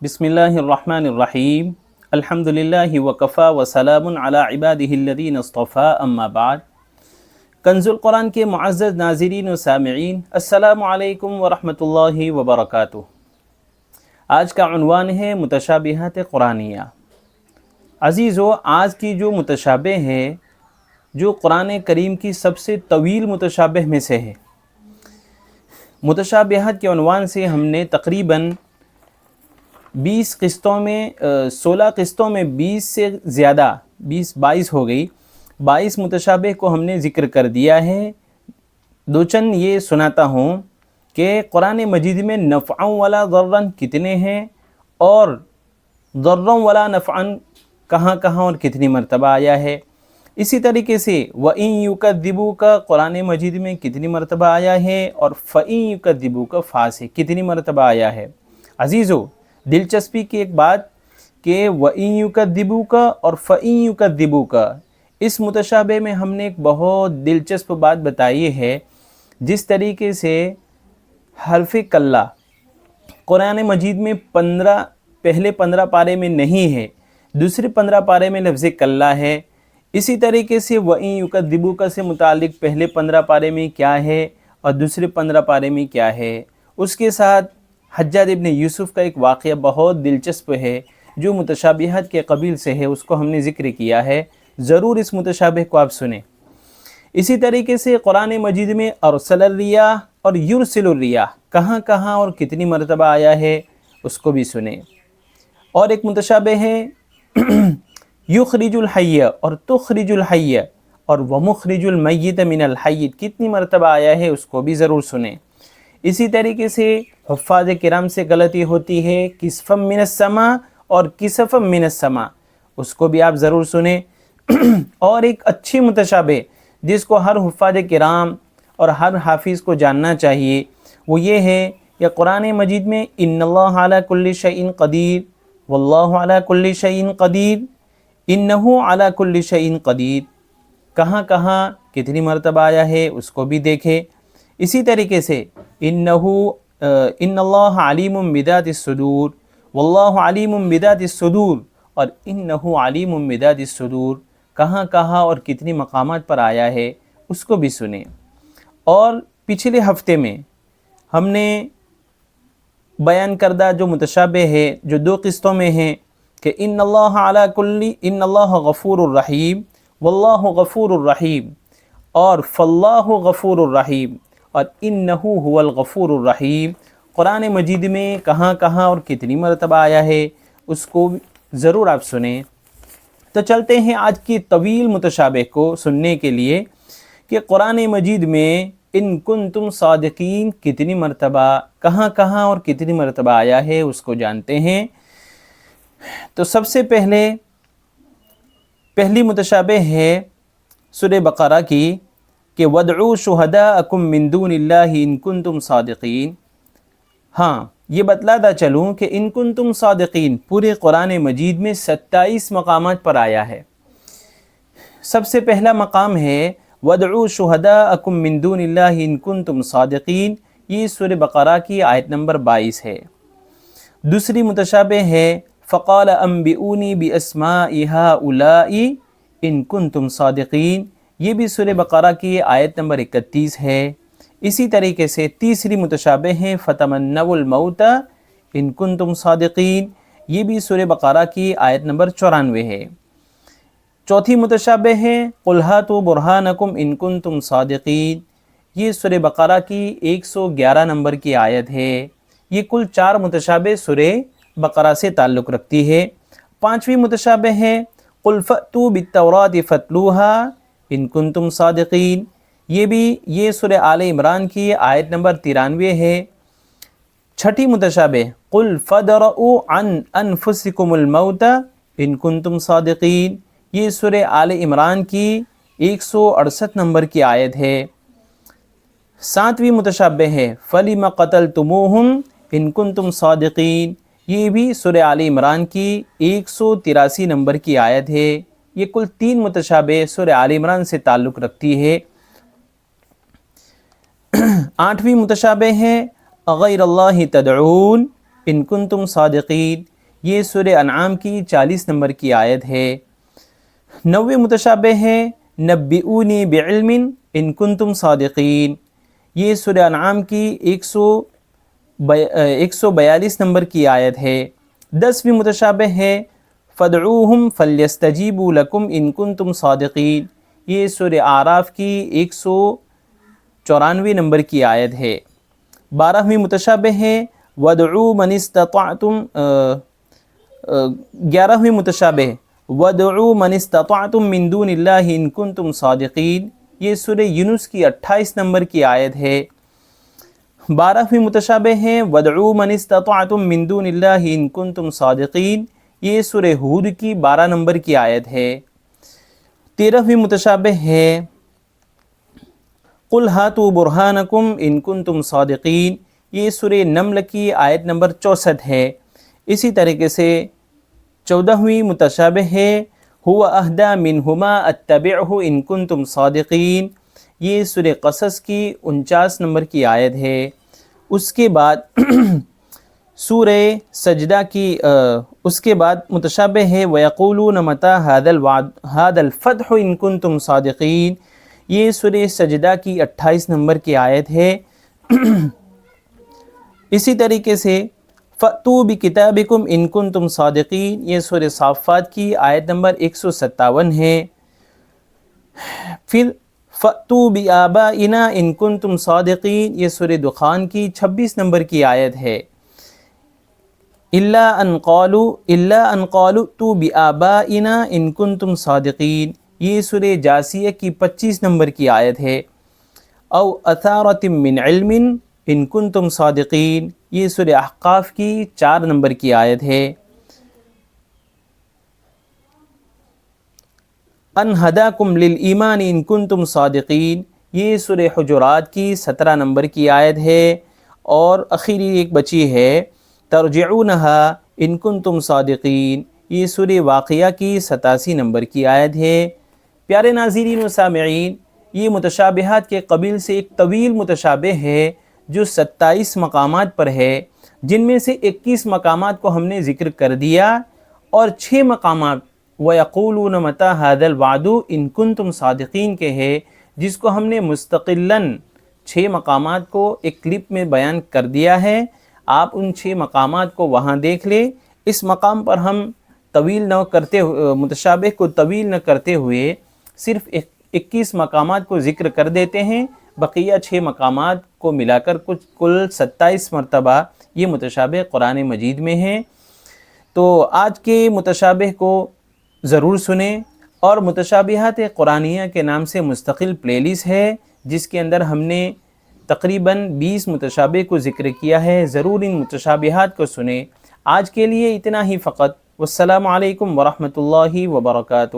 بسم اللہ الرحمن الرحیم الحمد للہ وکفا وسلام علی عبادہ الذین اصطفیٰ اما بعد۔ کنز القرآن کے معزز ناظرین و سامعین، السلام علیکم ورحمۃ اللہ وبرکاتہ۔ آج کا عنوان ہے متشابہات قرآنیہ۔ عزیزو، آج کی جو متشابہ ہے، جو قرآن کریم کی سب سے طویل متشابہ میں سے ہے۔ متشابہات کے عنوان سے ہم نے تقریباً 20 قسطوں میں 16 قسطوں میں 20 سے زیادہ 22 ہو گئی، 22 متشابہ کو ہم نے ذکر کر دیا ہے۔ دو چند یہ سناتا ہوں کہ قرآن مجید میں نفعاً ولا ضرراً کتنے ہیں، اور ضرراً ولا نفعاً کہاں کہاں اور کتنی مرتبہ آیا ہے۔ اسی طریقے سے وَإِن يُكَذِّبُوكَ قرآن مجید میں کتنی مرتبہ آیا ہے، اور فَإِن يُكَذِّبُوكَ فا سے کتنی مرتبہ آیا ہے۔ عزیزو، دلچسپی کی ایک بات کہ وَإِن يُكَذِّبُوكَ اور فَإِن يُكَذِّبُوكَ، اس متشابہ میں ہم نے ایک بہت دلچسپ بات بتائی ہے۔ جس طریقے سے حرف کلّا قرآن مجید میں پہلے 15 پارے میں نہیں ہے، دوسرے 15 پارے میں لفظ کلّا ہے۔ اسی طریقے سے وَإِن يُكَذِّبُوكَ سے متعلق پہلے 15 پارے میں کیا ہے اور دوسرے 15 پارے میں کیا ہے۔ اس کے ساتھ حجاج ابن یوسف کا ایک واقعہ بہت دلچسپ ہے جو متشابہات کے قبیل سے ہے، اس کو ہم نے ذکر کیا ہے۔ ضرور اس متشابہ کو آپ سنیں۔ اسی طریقے سے قرآن مجید میں ارسل الریاح اور یرسل الریاح کہاں کہاں اور کتنی مرتبہ آیا ہے، اس کو بھی سنیں۔ اور ایک متشابہ ہے یخرج الحی اور تخرج الحی اور ومخرج المیت من الحی، کتنی مرتبہ آیا ہے، اس کو بھی ضرور سنیں۔ اسی طریقے سے حفاظ کرام سے غلطی ہوتی ہے کسفم من السماء اور کسفم من السماء، اس کو بھی آپ ضرور سنیں۔ اور ایک اچھی متشابہ جس کو ہر حفاظ کرام اور ہر حافظ کو جاننا چاہیے، وہ یہ ہے کہ قرآن مجید میں ان اللہ علی کل شیء قدیر واللہ علی کل شیء قدیر، انہ علی کل شیء قدیر، کہاں کہاں کتنی مرتبہ آیا ہے، اس کو بھی دیکھیں۔ اسی طریقے سے ان اللہ علیم بذات الصدور واللہ علیم بذات الصدور اور انہ علیم بذات الصدور، کہاں کہاں اور کتنی مقامات پر آیا ہے، اس کو بھی سنیں۔ اور پچھلے ہفتے میں ہم نے بیان کردہ جو متشابہ ہے جو 2 قسطوں میں ہیں کہ ان اللہ غفور الرحیم واللہ غفور الرحیم، اور فاللہ غفور الرحیم اور انہ هو الغفور الرحیم، قرآن مجید میں کہاں کہاں اور کتنی مرتبہ آیا ہے، اس کو ضرور آپ سنیں۔ تو چلتے ہیں آج کی طویل متشابہ کو سننے کے لیے کہ قرآن مجید میں ان کنتم صادقین کتنی مرتبہ، کہاں کہاں اور کتنی مرتبہ آیا ہے، اس کو جانتے ہیں۔ تو سب سے پہلی متشابہ ہے سورہ بقرہ کی کہ وَادْعُوا شُهَدَاءَكُم مِّن دُونِ اللَّهِ إِن كُنتُمْ صَادِقِينَ۔ ہاں، یہ بتلاتا چلوں کہ ان کنتم صادقین پورے قرآن مجید میں 27 مقامات پر آیا ہے۔ سب سے پہلا مقام ہے وَادْعُوا شُهَدَاءَكُم مِّن دُونِ اللَّهِ إِن كُنتُمْ صَادِقِينَ، یہ سورہ بقرہ کی آیت نمبر 22 ہے۔ دوسری متشابہ ہے فَقَالَ أَنبِئُونِي بِأَسْمَاءِ هَؤُلَاءِ إِن كُنتُمْ صَادِقِينَ، یہ بھی سورہ بقرہ کی آیت نمبر 31 ہے۔ اسی طریقے سے تیسری متشابہ ہے فَتَمَنَّوُا الْمَوْتَ إِن كُنتُمْ صَادِقِينَ، یہ بھی سورہ بقرہ کی آیت نمبر 94 ہے۔ چوتھی متشابہ ہے قُلْ هَاتُوا بُرْهَانَكُمْ إِن كُنتُمْ صَادِقِينَ، یہ سورہ بقرہ کی 111 نمبر کی آیت ہے۔ یہ کل 4 متشابہ سورہ بقرہ سے تعلق رکھتی ہے۔ پانچویں متشابہ ہے قُلْ فَأْتُوا بِالتَّوْرَاةِ فَاتْلُوهَا إِن كُنتُمْ صَادِقِينَ، یہ سورہ آل عمران کی آیت نمبر 93 ہے۔ چھٹی متشابہ قُلْ فَادْرَءُوا عَنْ أَنفُسِكُمُ الْمَوْتَ إِن كُنتُمْ صَادِقِينَ، یہ سورہ آل عمران کی 168 نمبر کی آیت ہے۔ ساتویں متشابہ ہے فَلِمَ قَتَلْتُمُوهُمْ إِن كُنتُمْ صَادِقِينَ، یہ بھی سورہ آل عمران کی 183 نمبر کی آیت ہے۔ یہ کل 3 متشابہ سورہ آل عمران سے تعلق رکھتی ہے۔ 8ویں متشابہ ہے غیر اللہ تدعون ان کنتم صادقین، یہ سورہ انعام کی 40 نمبر کی آیت ہے۔ 90 متشابہ ہے نبئونی بعلم ان کنتم صادقین، یہ سورہ انعام کی 142 نمبر کی آیت ہے۔ 10ویں متشابہ ہے فدعوہم فلیستجیبوا لکم ان کنتم صادقین، یہ سورہ اعراف کی 194 نمبر کی آیت ہے۔ 12ویں متشابہ ہے وَادْعُوا مَنِ اسْتَطَعْتُمْ 11ویں متشابہ وَادْعُوا مَنِ اسْتَطَعْتُمْ مِن دُونِ اللَّهِ إِن كُنتُمْ صَادِقِينَ، یہ سورہ یونس کی 28 نمبر کی آیت ہے۔ 12ویں متشابہ ہے وَادْعُوا مَنِ اسْتَطَعْتُمْ مِن دُونِ اللَّهِ إِن كُنتُمْ صَادِقِينَ، یہ سورہ ہود کی 12 نمبر کی آیت ہے۔ 13ویں متشابہ ہے قُلْ هَاتُوا بُرْهَانَكُمْ إِن كُنتُمْ صَادِقِينَ، یہ سورہ نمل کی آیت نمبر 64 ہے۔ اسی طریقے سے 14ویں متشابہ ہے هُوَ أَهْدَى مِنْهُمَا أَتَّبِعْهُ إِن كُنتُمْ صَادِقِينَ، یہ سورہ قصص کی 49 نمبر کی آیت ہے۔ اس کے بعد سورہ سجدہ کی اس کے بعد متشابہ ہے وَيَقُولُونَ مَتَى هَذَا الْفَتْحُ إِن كُنتُمْ صَادِقِينَ، یہ سورہ سجدہ کی 28 نمبر کی آیت ہے۔ اسی طریقے سے فَأْتُوا بِكِتَابِكُمْ إِن كُنتُمْ صَادِقِينَ، یہ سورہ صافات کی آیت نمبر 157 ہے۔ پھر فَأْتُوا بِآبَائِنَا إِن كُنتُمْ صَادِقِينَ، یہ سورہ دخان کی 26 نمبر کی آیت ہے۔ إِلَّا أَن قَالُوا ائْتُوا بِآبَائِنَا إِن كُنتُمْ صَادِقِينَ، یہ سورہ جاثیہ کی 25 نمبر کی آیت ہے۔ أَوْ أَثَارَةٍ مِّنْ عِلْمٍ إِن كُنتُمْ صَادِقِينَ، یہ سورہ احقاف کی 4 نمبر کی آیت ہے۔ أَنْ هَدَاكُمْ لِلْإِيمَانِ إِن كُنتُمْ صَادِقِينَ، یہ سورہ حجرات کی 17 نمبر کی آیت ہے۔ اور آخری ایک بچی ہے ترجعونها إن كنتم صادقین، یہ سورہ واقعہ کی 87 نمبر کی آیت ہے۔ پیارے ناظرین و سامعین، یہ متشابہات کے قبیل سے ایک طویل متشابہ ہے جو 27 مقامات پر ہے، جن میں سے 21 مقامات کو ہم نے ذکر کر دیا، اور 6 مقامات وَيَقُولُونَ مَتَى هَذَا الْوَعْدُ إِن كُنتُمْ صَادِقِينَ کے ہے، جس کو ہم نے مستقلاً 6 مقامات کو ایک کلپ میں بیان کر دیا ہے۔ آپ ان 6 مقامات کو وہاں دیکھ لیں۔ اس مقام پر ہم متشابہ کو طویل نہ کرتے ہوئے صرف 21 مقامات کو ذکر کر دیتے ہیں، بقیہ 6 مقامات کو ملا کر کل 27 مرتبہ یہ متشابہ قرآن مجید میں ہیں۔ تو آج کے متشابہ کو ضرور سنیں، اور متشابہات قرآنیہ کے نام سے مستقل پلے لسٹ ہے جس کے اندر ہم نے تقریباً 20 متشابہ کو ذکر کیا ہے، ضرور ان متشابہات کو سنیں۔ آج کے لیے اتنا ہی فقط۔ والسلام علیکم ورحمۃ اللہ وبرکاتہ۔